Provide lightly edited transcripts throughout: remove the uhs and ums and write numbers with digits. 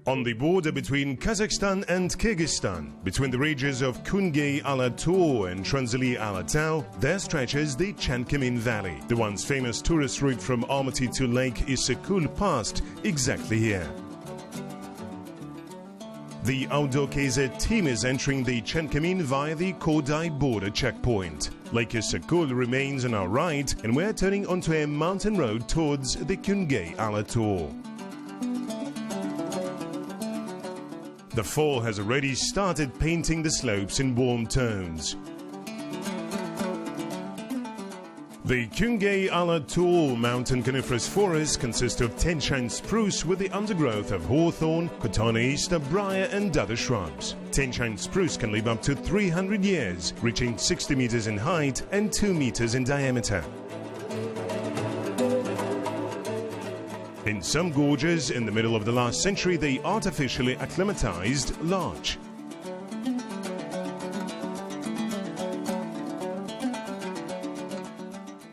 On the border between Kazakhstan and Kyrgyzstan, between the regions of Kungey-Alator and Tranzili-Alatau, there stretches the Chenkamin Valley. The once famous tourist route from Almaty to Lake Issyk-Kul passed exactly here. The outdoor KZ team is entering the Chenkamin via the Kodai border checkpoint. Lake Issyk-Kul remains on our right, and we're turning onto a mountain road towards the Kungey-Alator. The fall has already started painting the slopes in warm tones. The Kungey-Alator mountain coniferous forest consists of Tianshine spruce with the undergrowth of hawthorn, cotoneaster, briar and other shrubs. Tianshine spruce can live up to 300 years, reaching 60 meters in height and 2 meters in diameter. In some gorges in the middle of the last century, they artificially acclimatized larch.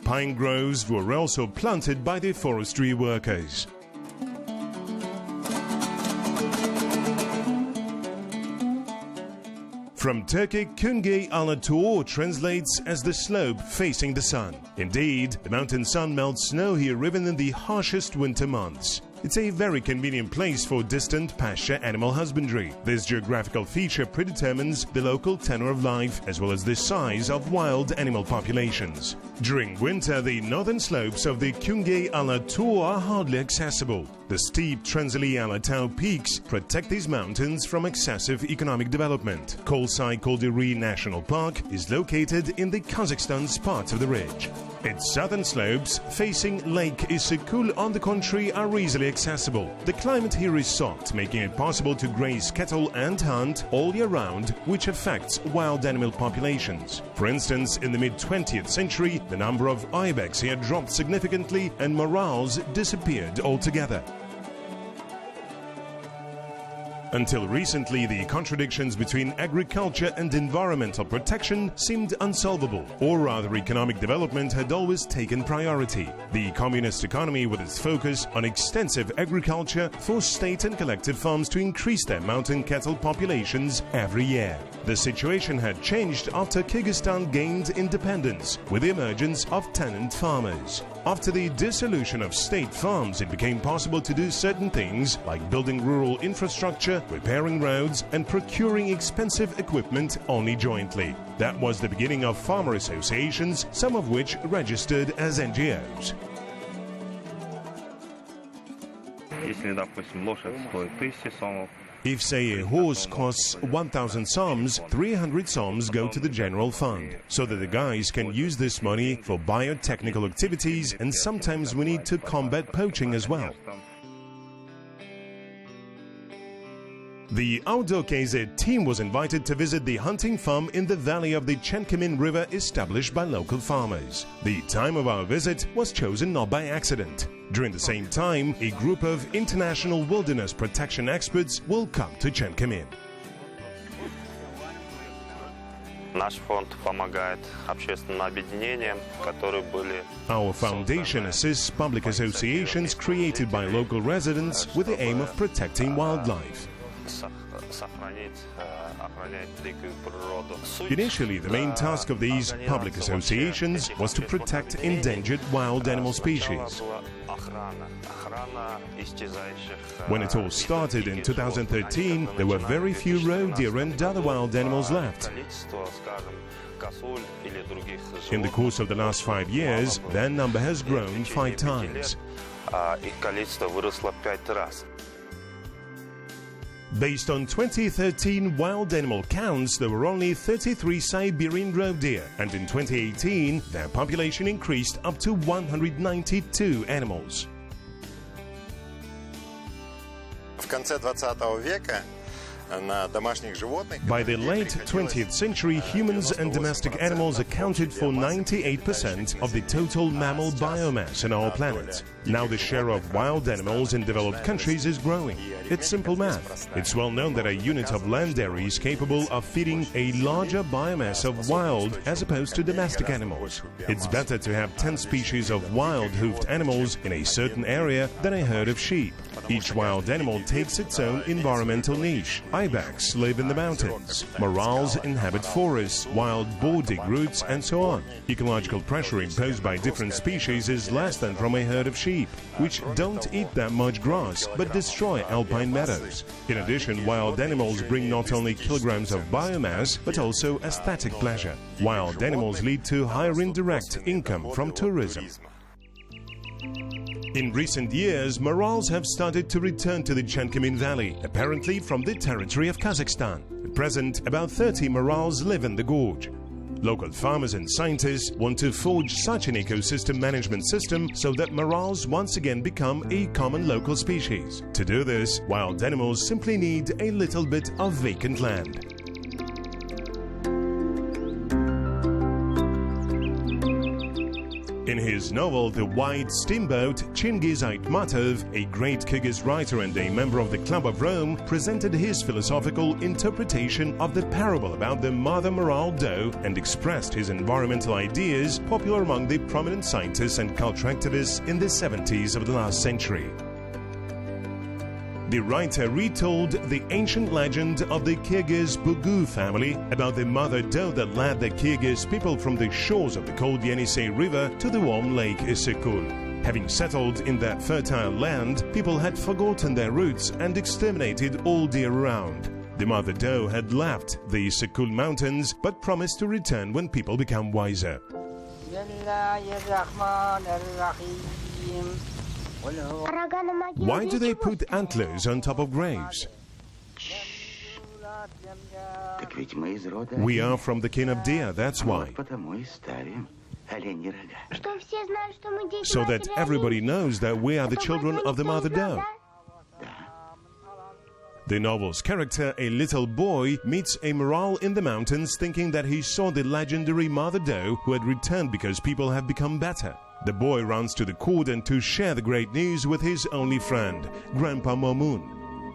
Pine groves were also planted by the forestry workers. From Turkic, Kungey-Alator translates as the slope facing the sun. Indeed, the mountain sun melts snow here even in the harshest winter months. It's a very convenient place for distant pasture animal husbandry. This geographical feature predetermines the local tenor of life as well as the size of wild animal populations. During winter, the northern slopes of the Kungey-Alator are hardly accessible. The steep Tranzili-Alatau peaks protect these mountains from excessive economic development. Kolsay-Kolduri National Park is located in the Kazakhstan's part of the ridge. Its southern slopes, facing Lake Issyk-Kul, on the contrary, are easily accessible. The climate here is soft, making it possible to graze cattle and hunt all year round, which affects wild animal populations. For instance, in the mid-20th century, the number of ibex here dropped significantly and morels disappeared altogether. Until recently, the contradictions between agriculture and environmental protection seemed unsolvable, or rather economic development had always taken priority. The communist economy, with its focus on extensive agriculture, forced state and collective farms to increase their mountain cattle populations every year. The situation had changed after Kyrgyzstan gained independence with the emergence of tenant farmers. After the dissolution of state farms, it became possible to do certain things like building rural infrastructure, repairing roads and procuring expensive equipment only jointly. That was the beginning of farmer associations, some of which registered as NGOs. If, say, a horse costs 1,000 soms, 300 soms go to the general fund, so that the guys can use this money for biotechnical activities, and sometimes we need to combat poaching as well. The outdoor KZ team was invited to visit the hunting farm in the valley of the Chenkamin River established by local farmers. The time of our visit was chosen not by accident. During the same time, a group of international wilderness protection experts will come to Chenkamin. Our foundation assists public associations created by local residents with the aim of protecting wildlife. Initially, the main task of these public associations was to protect endangered wild animal species. When it all started in 2013, there were very few roe deer and other wild animals left. In the course of the last 5 years, their number has grown 5 times. Based on 2013 wild animal counts, there were only 33 Siberian roe deer, and in 2018 their population increased up to 192 animals. В конце 20 века By the late 20th century, humans and domestic animals accounted for 98% of the total mammal biomass on our planet. Now the share of wild animals in developed countries is growing. It's simple math. It's well known that a unit of land area is capable of feeding a larger biomass of wild as opposed to domestic animals. It's better to have 10 species of wild hoofed animals in a certain area than a herd of sheep. Each wild animal takes its own environmental niche. Ibex live in the mountains, morals inhabit forests, wild boar dig roots, and so on. Ecological pressure imposed by different species is less than from a herd of sheep, which don't eat that much grass but destroy alpine meadows. In addition, wild animals bring not only kilograms of biomass but also aesthetic pleasure. Wild animals lead to higher indirect income from tourism. In recent years, morals have started to return to the Chenkamin Valley, apparently from the territory of Kazakhstan. At present, about 30 morals live in the gorge. Local farmers and scientists want to forge such an ecosystem management system so that morals once again become a common local species. To do this, wild animals simply need a little bit of vacant land. In his novel The White Steamboat, Chingiz Aytmatov, a great Kyrgyz writer and a member of the Club of Rome, presented his philosophical interpretation of the parable about the mother moral doe and expressed his environmental ideas, popular among the prominent scientists and culture activists in the 70s of the last century. The writer retold the ancient legend of the Kyrgyz Bugu family about the mother doe that led the Kyrgyz people from the shores of the cold Yenisei River to the warm lake Issyk-Kul. Having settled in that fertile land, people had forgotten their roots and exterminated all deer around. The mother doe had left the Issyk-Kul mountains but promised to return when people become wiser. Why do they put antlers on top of graves? We are from the kin of deer, that's why. So that everybody knows that we are the children of the mother doe. The novel's character, a little boy, meets a moral in the mountains thinking that he saw the legendary mother doe who had returned because people have become better. The boy runs to the court and to share the great news with his only friend, Grandpa Momun.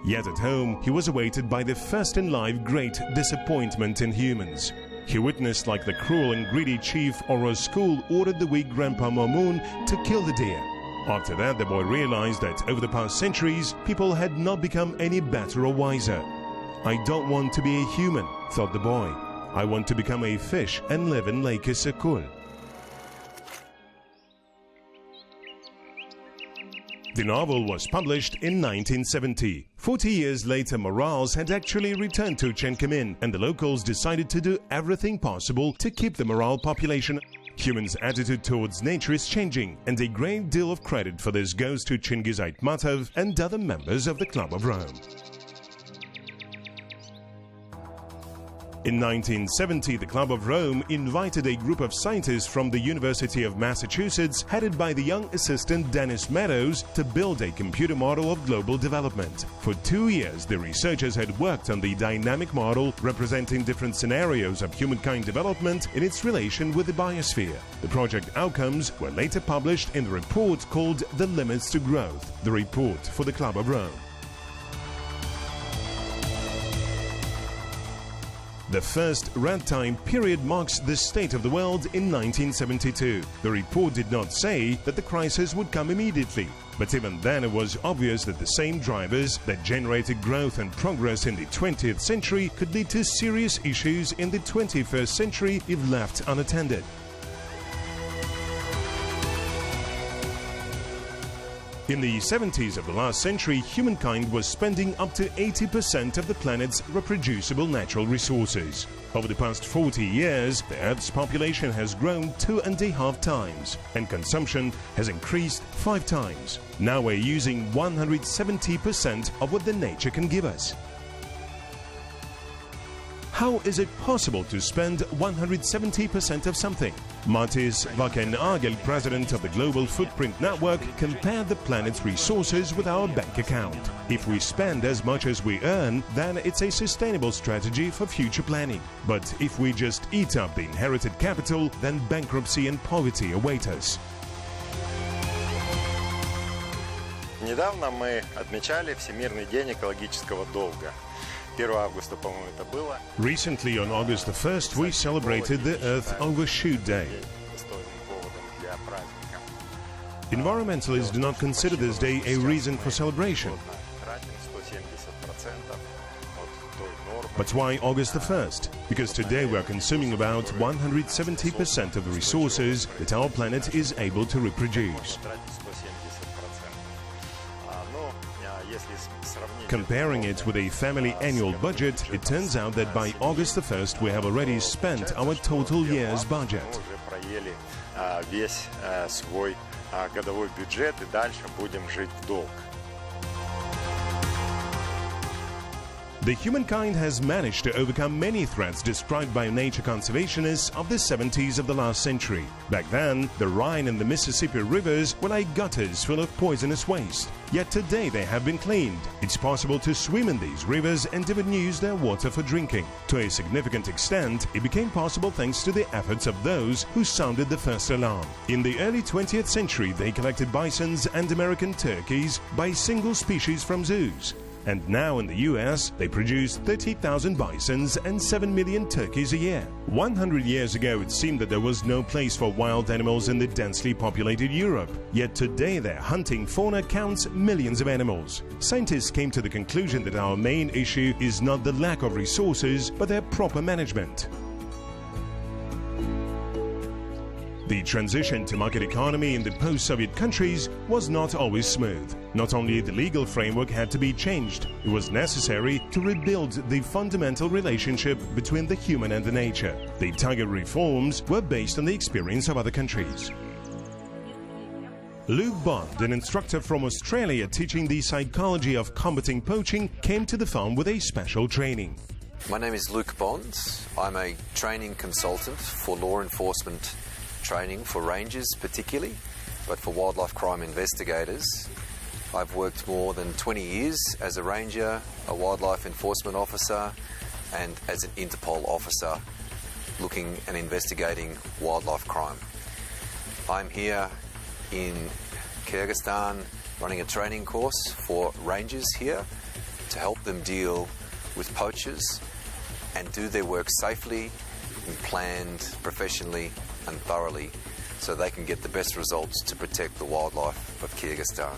Yet at home, he was awaited by the first in life great disappointment in humans. He witnessed like the cruel and greedy chief Orozkul ordered the weak Grandpa Momun to kill the deer. After that, the boy realized that over the past centuries, people had not become any better or wiser. I don't want to be a human, thought the boy. I want to become a fish and live in Lake Issyk-Kul. The novel was published in 1970. 40 years later, morals had actually returned to Chenkamin, and the locals decided to do everything possible to keep the moral population. Humans' attitude towards nature is changing, and a great deal of credit for this goes to Chingiz Aytmatov and other members of the Club of Rome. In 1970, the Club of Rome invited a group of scientists from the University of Massachusetts, headed by the young assistant Dennis Meadows, to build a computer model of global development. For 2 years, the researchers had worked on the dynamic model representing different scenarios of humankind development in its relation with the biosphere. The project outcomes were later published in the report called The Limits to Growth, the report for the Club of Rome. The first red time period marks the state of the world in 1972. The report did not say that the crisis would come immediately, but even then it was obvious that the same drivers that generated growth and progress in the 20th century could lead to serious issues in the 21st century if left unattended. In the 70s of the last century, humankind was spending up to 80% of the planet's reproducible natural resources. Over the past 40 years, the Earth's population has grown 2.5 times, and consumption has increased 5 times. Now we're using 170% of what the nature can give us. How is it possible to spend 170% of something? Martis Vakkenagel, president of the Global Footprint Network, compared the planet's resources with our bank account. If we spend as much as we earn, then it's a sustainable strategy for future planning. But if we just eat up the inherited capital, then bankruptcy and poverty await us. Недавно мы отмечали Всемирный день экологического долга. 1 августа, по-моему, это было. Recently, on August the 1st, we celebrated the Earth Overshoot Day. Environmentalists do not consider this day a reason for celebration. But why August the 1st? Because today we are consuming about 170% of the resources that our planet is able to reproduce. Comparing it with a family annual budget, it turns out that by August the 1st we have already spent our total year's budget. Весь свой годовой бюджет и дальше будем жить в долг. The humankind has managed to overcome many threats described by nature conservationists of the 70s of the last century. Back then, the Rhine and the Mississippi rivers were like gutters full of poisonous waste. Yet today they have been cleaned. It's possible to swim in these rivers and even use their water for drinking. To a significant extent, it became possible thanks to the efforts of those who sounded the first alarm. In the early 20th century, they collected bisons and American turkeys by single species from zoos. And now in the US, they produce 30,000 bisons and 7 million turkeys a year. 100 years ago, it seemed that there was no place for wild animals in the densely populated Europe. Yet today, their hunting fauna counts millions of animals. Scientists came to the conclusion that our main issue is not the lack of resources, but their proper management. The transition to market economy in the post-Soviet countries was not always smooth. Not only the legal framework had to be changed, it was necessary to rebuild the fundamental relationship between the human and the nature. The target reforms were based on the experience of other countries. Luke Bond, an instructor from Australia teaching the psychology of combating poaching, came to the farm with a special training. My name is Luke Bond. I'm a training consultant for law enforcement training for rangers particularly, but for wildlife crime investigators. I've worked more than 20 years as a ranger, a wildlife enforcement officer, and as an Interpol officer looking and investigating wildlife crime. I'm here in Kyrgyzstan running a training course for rangers here to help them deal with poachers and do their work safely and planned, professionally and thoroughly, so they can get the best results to protect the wildlife of Kyrgyzstan.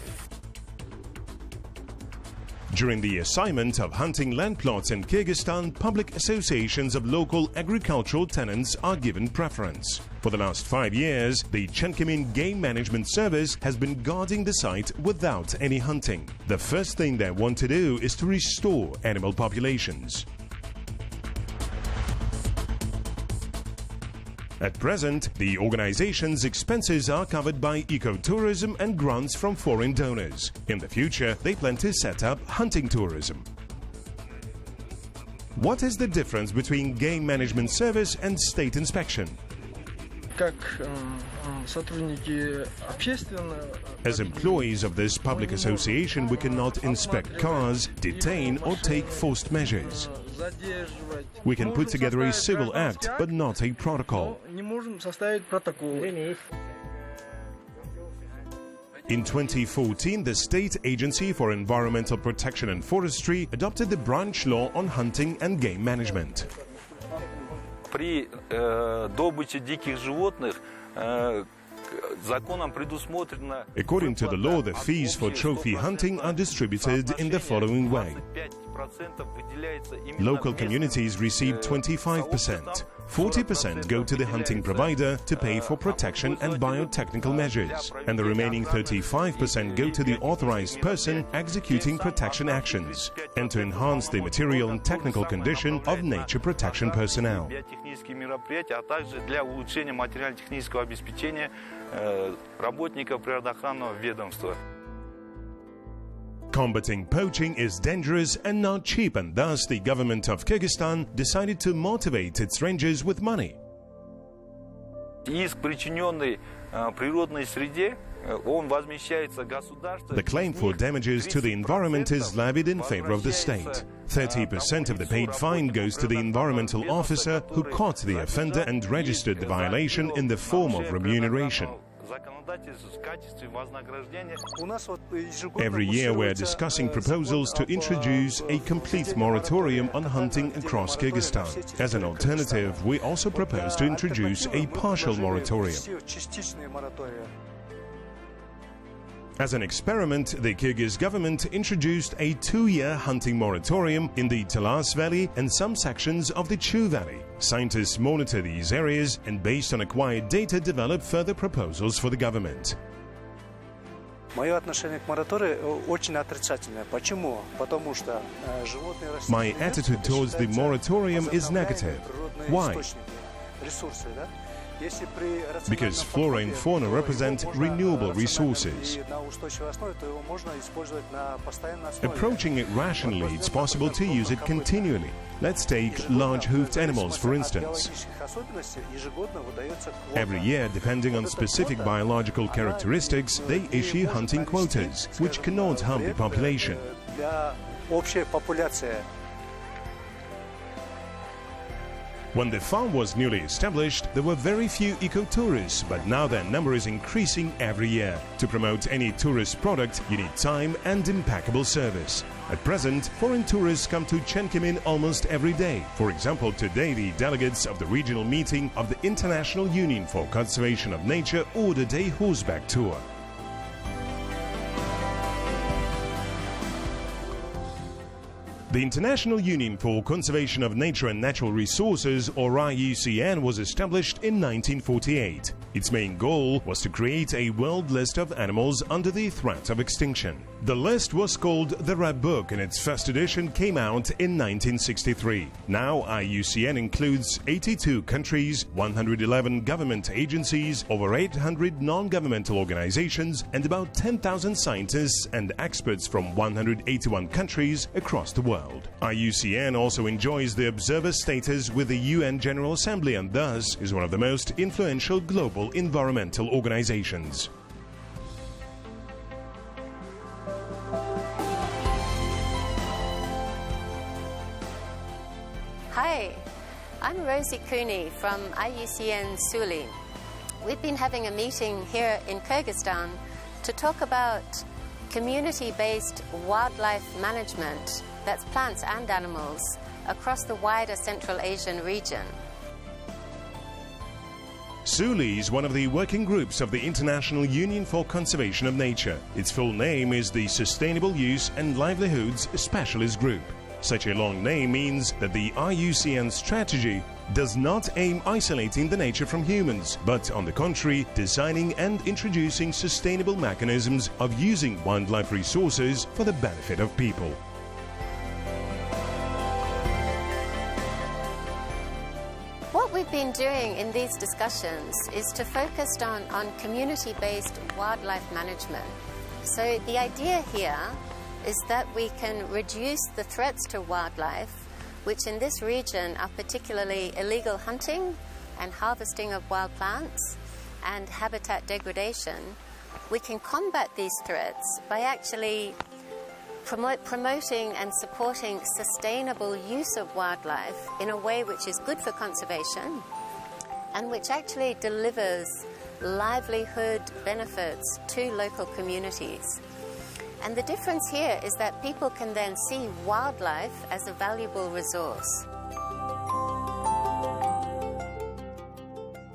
During the assignment of hunting land plots in Kyrgyzstan, public associations of local agricultural tenants are given preference. For the last 5 years, the Chenkamin Game Management Service has been guarding the site without any hunting. The first thing they want to do is to restore animal populations. At present, the organization's expenses are covered by ecotourism and grants from foreign donors. In the future, they plan to set up hunting tourism. What is the difference between game management service and state inspection? As employees of this public association, we cannot inspect cars, detain or take forced measures. We can put together a civil act, but not a protocol. In 2014, the State Agency for Environmental Protection and Forestry adopted the branch law on hunting and game management. При добыче диких животных законом предусмотрено. According to the law, the fees for trophy hunting are distributed in the following way. Local communities receive 25%. 40% go to the hunting provider to pay for protection and biotechnical measures, and the remaining 35% go to the authorized person executing protection actions and to enhance the material and technical condition of nature protection personnel. Биотехнические мероприятия, а также для улучшения материально-технического обеспечения работников природоохранного ведомства. Combating poaching is dangerous and not cheap, and thus the government of Kyrgyzstan decided to motivate its rangers with money. Иск, причиненный природной среде, он возмещается государством. The claim for damages to the environment is levied in favor of the state. 30% of the paid fine goes to the environmental officer who caught the offender and registered the violation in the form of remuneration. Every year we are discussing proposals to introduce a complete moratorium on hunting across Kyrgyzstan. As an alternative, we also propose to introduce a partial moratorium. As an experiment, the Kyrgyz government introduced a 2-year hunting moratorium in the Talas Valley and some sections of the Chu Valley. Scientists monitor these areas and, based on acquired data, develop further proposals for the government. Мое отношение к мораторию очень отрицательное. Почему? Потому что животные и растения. My attitude towards the moratorium is negative. Why? Ресурсы, да? Because flora and fauna represent renewable resources. Approaching it rationally, it's possible to use it continually. Let's take large hoofed animals, for instance. Every year, depending on specific biological characteristics, they issue hunting quotas, which cannot harm the population. When the farm was newly established, there were very few eco-tourists, but now their number is increasing every year. To promote any tourist product, you need time and impeccable service. At present, foreign tourists come to Chenkimin almost every day. For example, today the delegates of the regional meeting of the International Union for Conservation of Nature ordered a horseback tour. The International Union for Conservation of Nature and Natural Resources, or IUCN, was established in 1948. Its main goal was to create a world list of animals under the threat of extinction. The list was called the Red Book, and its first edition came out in 1963. Now IUCN includes 82 countries, 111 government agencies, over 800 non-governmental organizations, and about 10,000 scientists and experts from 181 countries across the world. IUCN also enjoys the observer status with the UN General Assembly and thus is one of the most influential global environmental organizations. Hi, I'm Rosie Cooney from IUCN Suli. We've been having a meeting here in Kyrgyzstan to talk about community-based wildlife management, that's plants and animals, across the wider Central Asian region. SULI is one of the working groups of the International Union for Conservation of Nature. Its full name is the Sustainable Use and Livelihoods Specialist Group. Such a long name means that the IUCN strategy does not aim isolating the nature from humans, but on the contrary, designing and introducing sustainable mechanisms of using wildlife resources for the benefit of people. What we've been doing in these discussions is to focus on community-based wildlife management. So the idea here is that we can reduce the threats to wildlife, which in this region are particularly illegal hunting and harvesting of wild plants and habitat degradation. We can combat these threats by actually promoting and supporting sustainable use of wildlife in a way which is good for conservation and which actually delivers livelihood benefits to local communities. And the difference here is that people can then see wildlife as a valuable resource.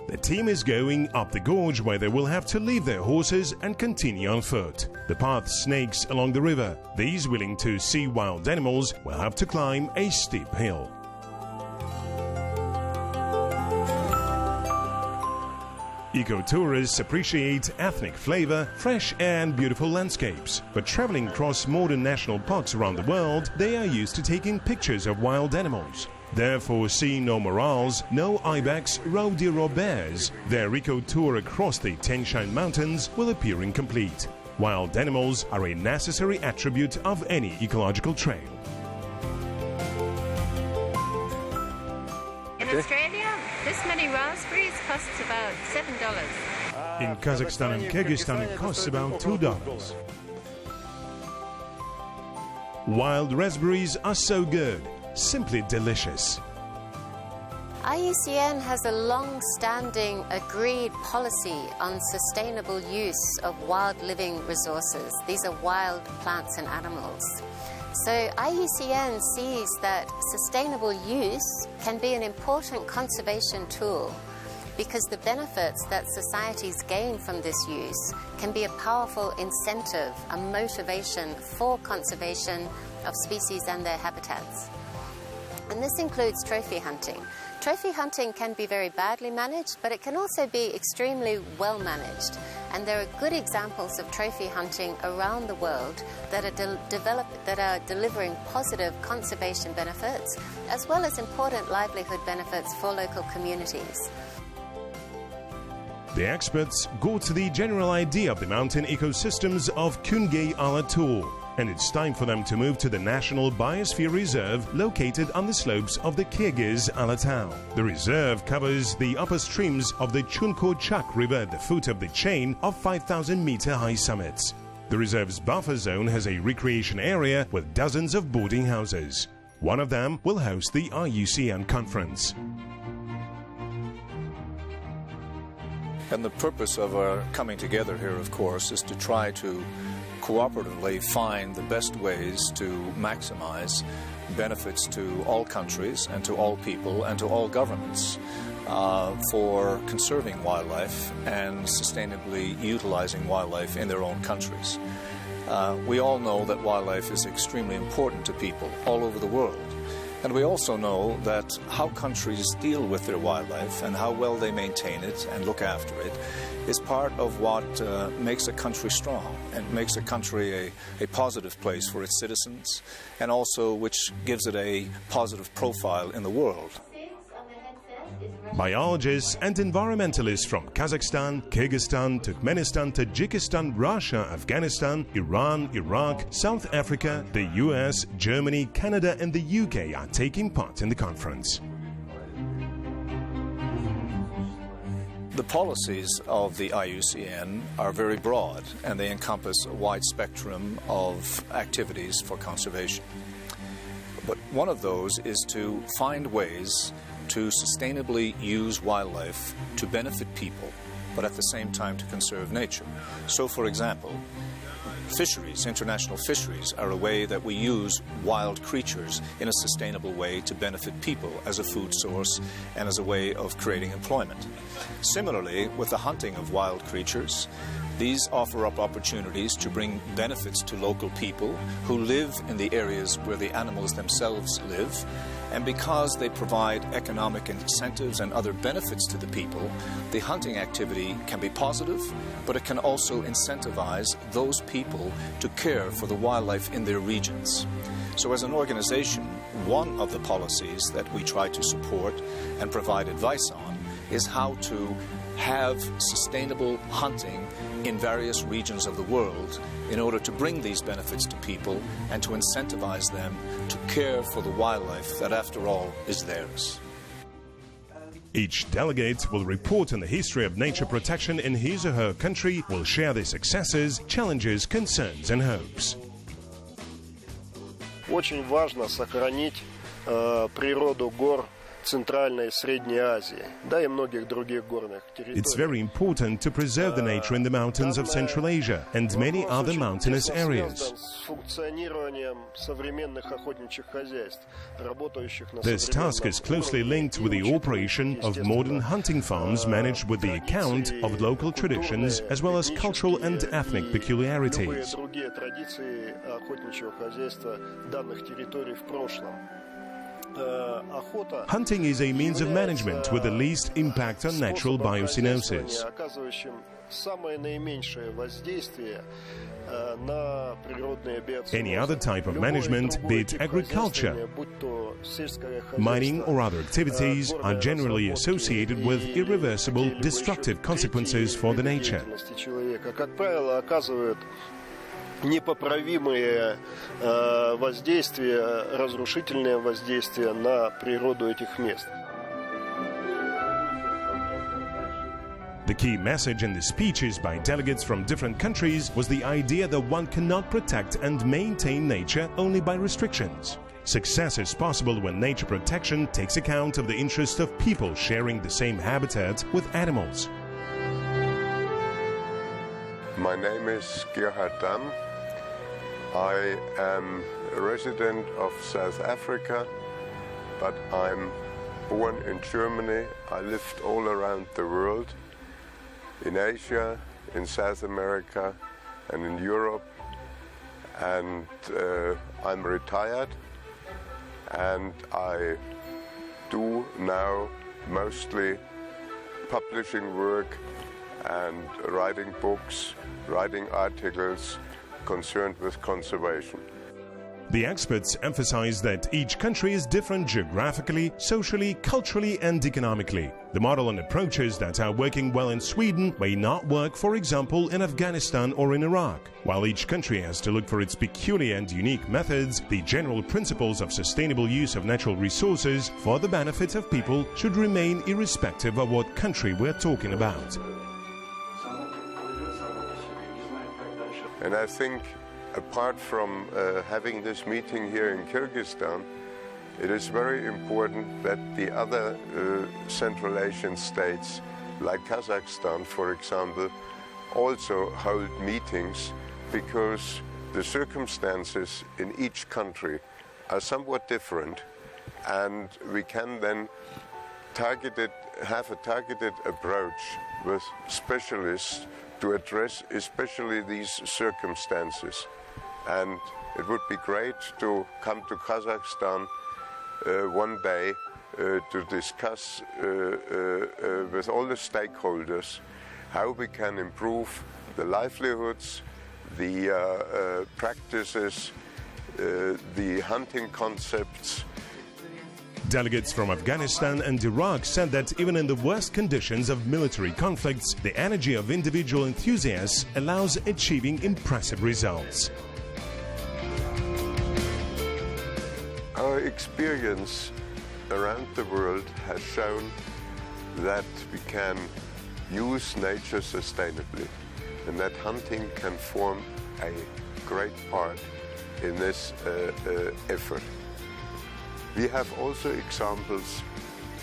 The team is going up the gorge where they will have to leave their horses and continue on foot. The path snakes along the river. These willing to see wild animals will have to climb a steep hill. Eco-tourists appreciate ethnic flavor, fresh air and beautiful landscapes. But traveling across modern national parks around the world, they are used to taking pictures of wild animals. Therefore, seeing no morals, no ibex, roe deer or bears, their eco-tour across the Tian Shan Mountains will appear incomplete. Wild animals are a necessary attribute of any ecological trail. In Australia, this many raspberries costs about $7. In Kazakhstan and Kyrgyzstan, it costs about $2. Wild raspberries are so good, simply delicious. IUCN has a long-standing agreed policy on sustainable use of wild living resources. These are wild plants and animals. So IUCN sees that sustainable use can be an important conservation tool because the benefits that societies gain from this use can be a powerful incentive, a motivation for conservation of species and their habitats. And this includes trophy hunting. Trophy hunting can be very badly managed, but it can also be extremely well managed. And there are good examples of trophy hunting around the world that are delivering positive conservation benefits, as well as important livelihood benefits for local communities. The experts got the general idea of the mountain ecosystems of Kungey Alator, and it's time for them to move to the National Biosphere Reserve located on the slopes of the Kyrgyz Alatau. The reserve covers the upper streams of the Chunko-Chak River at the foot of the chain of 5,000-meter high summits. The reserve's buffer zone has a recreation area with dozens of boarding houses. One of them will host the IUCN conference. And the purpose of our coming together here, of course, is to try to cooperatively find the best ways to maximize benefits to all countries and to all people and to all governments for conserving wildlife and sustainably utilizing wildlife in their own countries. We all know that wildlife is extremely important to people all over the world. And we also know that how countries deal with their wildlife and how well they maintain it and look after it is part of what makes a country strong and makes a country a positive place for its citizens, and also which gives it a positive profile in the world. Biologists and environmentalists from Kazakhstan, Kyrgyzstan, Turkmenistan, Tajikistan, Russia, Afghanistan, Iran, Iraq, South Africa, the US, Germany, Canada and the UK are taking part in the conference. The policies of the IUCN are very broad and they encompass a wide spectrum of activities for conservation. But one of those is to find ways to sustainably use wildlife to benefit people, but at the same time to conserve nature. So, for example, fisheries, international fisheries, are a way that we use wild creatures in a sustainable way to benefit people as a food source and as a way of creating employment. Similarly, with the hunting of wild creatures, these offer up opportunities to bring benefits to local people who live in the areas where the animals themselves live. And because they provide economic incentives and other benefits to the people, the hunting activity can be positive, but it can also incentivize those people to care for the wildlife in their regions. So as an organization, one of the policies that we try to support and provide advice on is how to have sustainable hunting in various regions of the world in order to bring these benefits to people and to incentivize them to care for the wildlife that, after all, is theirs. Each delegate will report on the history of nature protection in his or her country, will share their successes, challenges, concerns and hopes. Очень важно сохранить природу гор Центральной и Средней Азии, да и многих других горных территорий. It's very important to preserve the nature in the mountains of Central Asia and many other mountainous areas. This task is closely linked with the operation of modern hunting farms managed with the account of local traditions as well as cultural and ethnic peculiarities. Hunting is a means of management with the least impact on natural biocenosis. самое наименьшее воздействие на природные биоценоз. Any other type of management, be it agriculture, mining or other activities, are generally associated with irreversible, destructive consequences for the nature. Как правило, оказывают непоправимые воздействия, разрушительные воздействия на природу этих мест. The key message in the speeches by delegates from different countries was the idea that one cannot protect and maintain nature only by restrictions. Success is possible when nature protection takes account of the interest of people sharing the same habitat with animals. My name is Gerhard Damm. I am a resident of South Africa, but I'm born in Germany. I lived all around the world, in Asia, in South America, and in Europe. And I'm retired, and I do now mostly publishing work and writing books, writing articles concerned with conservation. The experts emphasize that each country is different geographically, socially, culturally and economically. The model and approaches that are working well in Sweden may not work, for example, in Afghanistan or in Iraq. While each country has to look for its peculiar and unique methods, the general principles of sustainable use of natural resources for the benefit of people should remain irrespective of what country we're talking about. And I think apart from having this meeting here in Kyrgyzstan, it is very important that the other Central Asian states, like Kazakhstan, for example, also hold meetings, because the circumstances in each country are somewhat different, and we can then have a targeted approach with specialists to address especially these circumstances. And it would be great to come to Kazakhstan one day to discuss with all the stakeholders how we can improve the livelihoods, the practices, the hunting concepts. Delegates from Afghanistan and Iraq said that even in the worst conditions of military conflicts, the energy of individual enthusiasts allows achieving impressive results. Our experience around the world has shown that we can use nature sustainably, and that hunting can form a great part in this effort. We have also examples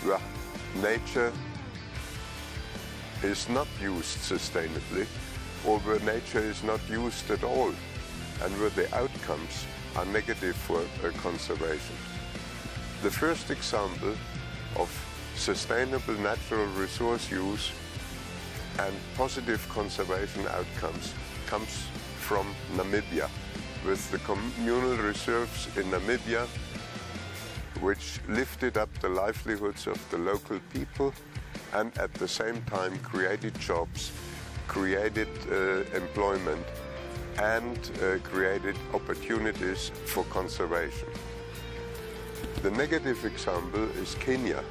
where nature is not used sustainably, or where nature is not used at all, and where the outcomes are negative for conservation. The first example of sustainable natural resource use and positive conservation outcomes comes from Namibia, with the communal reserves in Namibia, which lifted up the livelihoods of the local people and at the same time created jobs, created employment, and created opportunities for conservation. The negative example is Kenya,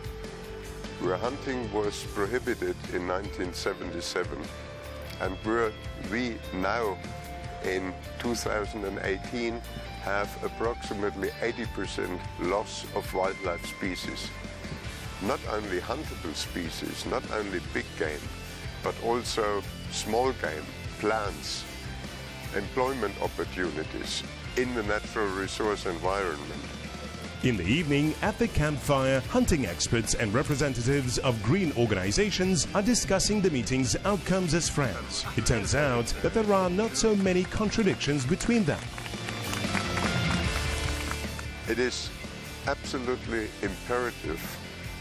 where hunting was prohibited in 1977, and where we now in 2018 have approximately 80% loss of wildlife species. Not only huntable species, not only big game, but also small game, plants, employment opportunities in the natural resource environment. In the evening, at the campfire, hunting experts and representatives of green organizations are discussing the meeting's outcomes as friends. It turns out that there are not so many contradictions between them. It is absolutely imperative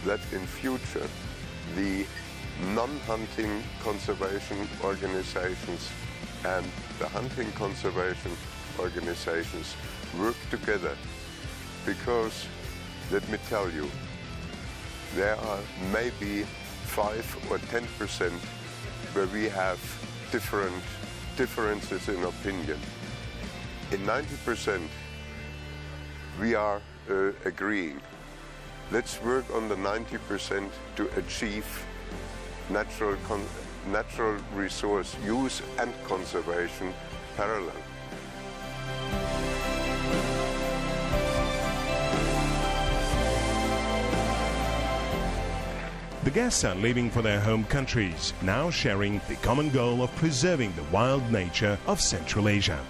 that in future the non-hunting conservation organizations and the hunting conservation organizations work together, because, let me tell you, there are maybe 5 or 10% where we have differences in opinion. In 90%, we are agreeing. Let's work on the 90% to achieve natural resource use and conservation parallel. The guests are leaving for their home countries, now sharing the common goal of preserving the wild nature of Central Asia.